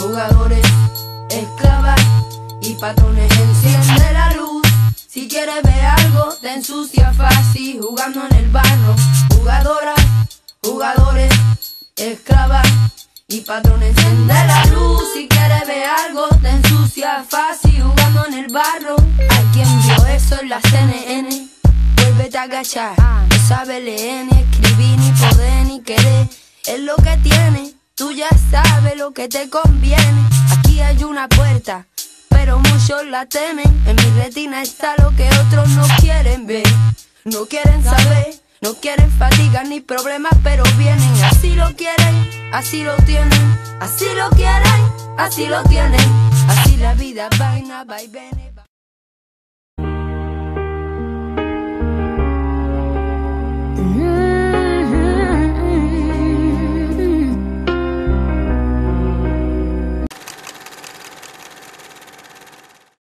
jugadores, esclavas y patrones. Enciende la luz, si quieres ver algo te ensucia fácil jugando en el barro. Jugadoras, jugadores, esclavas y patrones. Enciende la luz, si quieres ver algo te ensucia fácil jugando en el barro. ¿Alguien vio eso en la CNN? Vuélvete a agachar, no sabe leer ni escribir ni poder ni querer. Es lo que tiene, tú ya sabes lo que te conviene. Aquí hay una puerta, pero muchos la temen. En mi retina está lo que otros no quieren ver. No quieren saber, no quieren fatiga ni problemas, pero vienen. Así lo quieren, así lo tienen. Así lo quieren, así lo tienen. Así la vida vaina, va y viene.